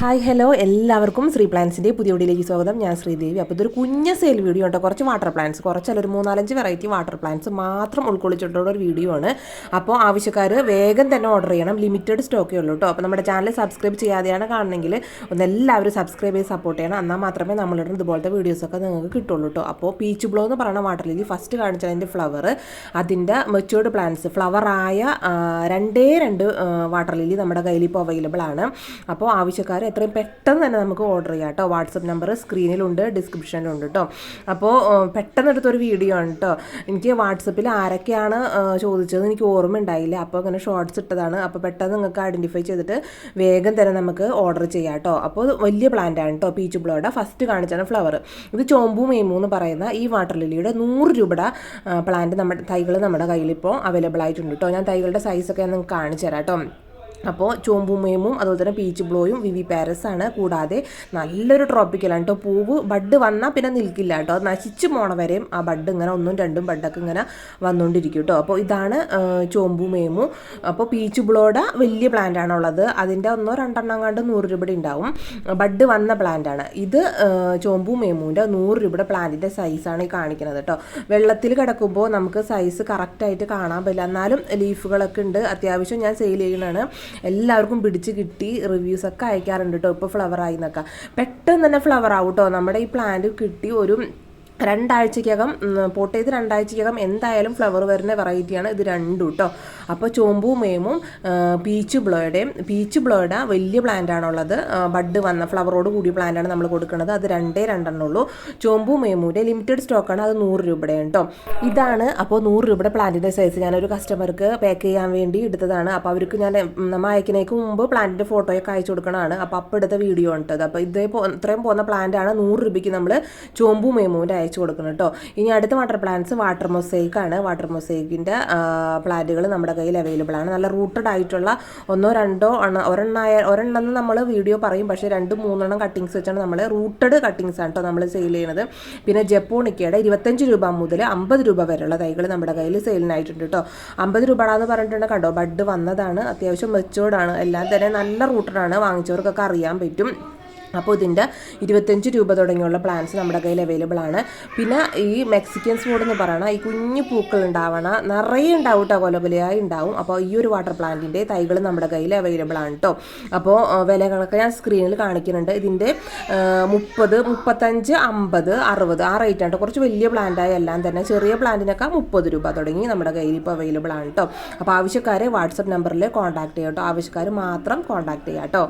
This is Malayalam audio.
ഹായ് ഹലോ എല്ലാവർക്കും ശ്രീ പ്ലാന്റ്സിൻ്റെ പുതിയ വീഡിയോയിലേക്ക് സ്വാഗതം. ഞാൻ ശ്രീദേവി. അപ്പോൾ ഇതൊരു കുഞ്ഞ സെയിൽ വീഡിയോ ഉണ്ട്. കുറച്ച് വാട്ടർ പ്ലാന്റ്സ്, കുറച്ചല്ല ഒരു 3-4 വെറൈറ്റി വാട്ടർ പ്ലാന്റ്സ് മാത്രം ഉൾക്കൊള്ളിച്ചിട്ടുള്ള ഒരു വീഡിയോ ആണ്. അപ്പോൾ ആവശ്യക്കാർ വേഗം തന്നെ ഓർഡർ ചെയ്യണം. ലിമിറ്റഡ് സ്റ്റോക്കേ ഉള്ളൂ കേട്ടോ. അപ്പോൾ നമ്മുടെ ചാനൽ സബ്സ്ക്രൈബ് ചെയ്യാതെയാണ് കാണണമെങ്കിൽ ഒന്ന് എല്ലാവരും സബ്സ്ക്രൈബ് ചെയ്ത് സപ്പോർട്ട് ചെയ്യണം. എന്നാൽ മാത്രമേ നമ്മളിടുന്ന ഇതുപോലത്തെ വീഡിയോസൊക്കെ നിങ്ങൾക്ക് കിട്ടുള്ളൂ കേട്ടോ. അപ്പോൾ പീച്ച് ബ്ലോ എന്ന് പറയുന്ന വാട്ടർ ലില്ലി ഫസ്റ്റ് കാണിച്ചതിൻ്റെ ഫ്ലവർ, അതിൻ്റെ മെച്യൂർഡ് പ്ലാന്റ്സ് ഫ്ലവറായ 2 വാട്ടർ ലില്ലി നമ്മുടെ കയ്യിൽ ഇപ്പോൾ അവൈലബിൾ ആണ്. അപ്പോൾ ആവശ്യക്കാർ എത്രയും പെട്ടെന്ന് തന്നെ നമുക്ക് ഓർഡർ ചെയ്യാം കേട്ടോ. വാട്സപ്പ് നമ്പർ സ്ക്രീനിലുണ്ട്, ഡിസ്ക്രിപ്ഷനിലുണ്ട് കേട്ടോ. അപ്പോൾ പെട്ടെന്ന് എടുത്തൊരു വീഡിയോ ആണ് കേട്ടോ. എനിക്ക് വാട്സപ്പിൽ ആരൊക്കെയാണ് ചോദിച്ചത് എനിക്ക് ഓർമ്മ ഉണ്ടായില്ല. അപ്പോൾ അങ്ങനെ ഷോർട്സ് ഇട്ടതാണ്. അപ്പോൾ പെട്ടെന്ന് നിങ്ങൾക്ക് ഐഡൻറ്റിഫൈ ചെയ്തിട്ട് വേഗം തന്നെ നമുക്ക് ഓർഡർ ചെയ്യാം കേട്ടോ. അപ്പോൾ വലിയ പ്ലാന്റ് ആണ് കേട്ടോ. പീച്ച് ബ്ലോയുടെ ഫസ്റ്റ് കാണിച്ചാണ് ഫ്ലവർ. ഇത് ചോമ്പു മേമു എന്ന് പറയുന്ന ഈ വാട്ടർ ലില്ലിയുടെ 100 രൂപയുടെ പ്ലാന്റ് തൈകൾ നമ്മുടെ കയ്യിൽ ഇപ്പോൾ അവൈലബിൾ ആയിട്ടുണ്ട് കേട്ടോ. ഞാൻ തൈകളുടെ സൈസൊക്കെ നിങ്ങൾക്ക് കാണിച്ചു തരാം കേട്ടോ. അപ്പോൾ ചോമ്പുമേമും അതുപോലെ തന്നെ പീച്ച് ബ്ലോയും വിവി പാരസ് ആണ്. കൂടാതെ നല്ലൊരു ട്രോപ്പിക്കലാണ് കേട്ടോ. പൂവ് ബഡ് വന്നാൽ പിന്നെ നിൽക്കില്ല കേട്ടോ. അത് നശിച്ച് പോണ വരെയും ആ ബഡ് ഇങ്ങനെ 1-2 ബഡൊക്കെ ഇങ്ങനെ വന്നുകൊണ്ടിരിക്കും കേട്ടോ. അപ്പോൾ ഇതാണ് ചോമ്പുമേമു. അപ്പോൾ പീച്ച് ബ്ലോയുടെ വലിയ പ്ലാന്റ് ആണുള്ളത്. അതിൻ്റെ 1-2 കണ്ട് 100 രൂപയുടെ ഉണ്ടാവും. ബഡ് വന്ന പ്ലാന്റ് ആണ് ഇത്. ചോമ്പുമേമുവിൻ്റെ 100 രൂപയുടെ പ്ലാന്റിൻ്റെ സൈസാണ് ഈ കാണിക്കുന്നത് കേട്ടോ. വെള്ളത്തിൽ കിടക്കുമ്പോൾ നമുക്ക് സൈസ് കറക്റ്റായിട്ട് കാണാൻ പറ്റില്ല. എന്നാലും ലീഫുകളൊക്കെ ഉണ്ട്. അത്യാവശ്യം ഞാൻ സെയിൽ ചെയ്യുന്നതാണ്. എല്ലാവർക്കും പിടിച്ച് കിട്ടി. റിവ്യൂസൊക്കെ അയക്കാറുണ്ട് കേട്ടോ. ഇപ്പോൾ ഫ്ലവർ ആയി എന്നൊക്കെ പെട്ടെന്ന് തന്നെ ഫ്ലവർ ആവും കേട്ടോ. നമ്മുടെ ഈ പ്ലാന്റ് കിട്ടി ഒരു 2 ആഴ്ചക്കകം, പോട്ട് ചെയ്ത് 2 ആഴ്ചക്കകം എന്തായാലും ഫ്ലവർ വരുന്ന വെറൈറ്റിയാണ് ഇത് രണ്ടും കേട്ടോ. അപ്പോൾ ചോമ്പു മേമും പീച്ച് ബ്ലോയുടെ വലിയ പ്ലാന്റ് ആണുള്ളത്. ബഡ് വന്ന ഫ്ലവറോട് കൂടിയ പ്ലാന്റാണ് നമ്മൾ കൊടുക്കുന്നത്. അത് 2 ഉള്ളൂ. ചോമ്പു മേമുവിൻ്റെ ലിമിറ്റഡ് സ്റ്റോക്കാണ്. അത് 100 രൂപയുടെ കേട്ടോ. ഇതാണ് അപ്പോൾ 100 രൂപയുടെ പ്ലാന്റിൻ്റെ സൈസ്. ഞാനൊരു കസ്റ്റമർക്ക് പാക്ക് ചെയ്യാൻ വേണ്ടി എടുത്തതാണ്. അപ്പോൾ അവർക്ക് ഞാൻ നമ്മൾ അയക്കുന്നതിന് മുമ്പ് പ്ലാന്റിൻ്റെ ഫോട്ടോയൊക്കെ അയച്ചു കൊടുക്കണതാണ്. അപ്പോൾ എടുത്ത വീഡിയോ ഉണ്ടത്. അപ്പോൾ ഇത്രയും പോകുന്ന പ്ലാന്റാണ് 100 രൂപയ്ക്ക് നമ്മൾ ചോമ്പു മേമുവിൻ്റെ അയച്ചു കൊടുക്കണം കേട്ടോ. ഇനി അടുത്ത വാട്ടർ പ്ലാന്റ്സ് വാട്ടർ മൊസൈക്ക് ആണ്. വാട്ടർ മൊസൈക്കിൻ്റെ പ്ലാന്റുകൾ നമ്മുടെ കയ്യിൽ അവൈലബിൾ ആണ്. നല്ല റൂട്ടഡ് ആയിട്ടുള്ള 1-2 ഒരെണ്ണം നമ്മൾ വീഡിയോ പറയും. പക്ഷേ 2-3 കട്ടിങ്സ് വെച്ചാണ് നമ്മൾ റൂട്ടഡ് കട്ടിങ്സ് ആണ് കേട്ടോ നമ്മൾ സെയിൽ ചെയ്യുന്നത്. പിന്നെ ജപ്പോണിക്കയുടെ 25 രൂപ മുതൽ 50 രൂപ വരെയുള്ള തൈകൾ നമ്മുടെ കയ്യിൽ സെയിലിനായിട്ടുണ്ട് കേട്ടോ. 50 രൂപയാണെന്ന് പറഞ്ഞിട്ടുണ്ട് കണ്ടോ. ബഡ് വന്നതാണ്. അത്യാവശ്യം മെച്ചോർഡാണ്. എല്ലാം തന്നെ നല്ല റൂട്ടഡാണ്. വാങ്ങിച്ചവർക്കൊക്കെ അറിയാൻ പറ്റും. അപ്പോൾ ഇതിൻ്റെ 25 രൂപ തുടങ്ങിയുള്ള പ്ലാന്റ്സ് നമ്മുടെ കയ്യിൽ അവൈലബിൾ ആണ്. പിന്നെ ഈ മെക്സിക്കൻ സ്പോഡ് എന്ന് പറയുന്ന ഈ കുഞ്ഞു പൂക്കൾ ഉണ്ടാവണം, നിറയെ ഉണ്ടാവും കേട്ടോ. കൊലകൊലയായി ഉണ്ടാവും. അപ്പോൾ ഈ ഒരു വാട്ടർ പ്ലാന്റിൻ്റെ തൈകൾ നമ്മുടെ കയ്യിൽ അവൈലബിൾ ആണ് കേട്ടോ. അപ്പോൾ വിലകളൊക്കെ ഞാൻ സ്ക്രീനിൽ കാണിക്കുന്നുണ്ട്. ഇതിൻ്റെ 30, 35, 50, 60 ആ റേറ്റ് ആണ്. കുറച്ച് വലിയ പ്ലാന്റായ എല്ലാം തന്നെ ചെറിയ പ്ലാന്റിനൊക്കെ 30 രൂപ തുടങ്ങി നമ്മുടെ കയ്യിൽ ഇപ്പോൾ അവൈലബിൾ ആണ് കേട്ടോ. അപ്പോൾ ആവശ്യക്കാരെ വാട്സപ്പ് നമ്പറിൽ കോൺടാക്ട് ചെയ്യാം കേട്ടോ. ആവശ്യക്കാർ മാത്രം കോൺടാക്ട് ചെയ്യാം കേട്ടോ.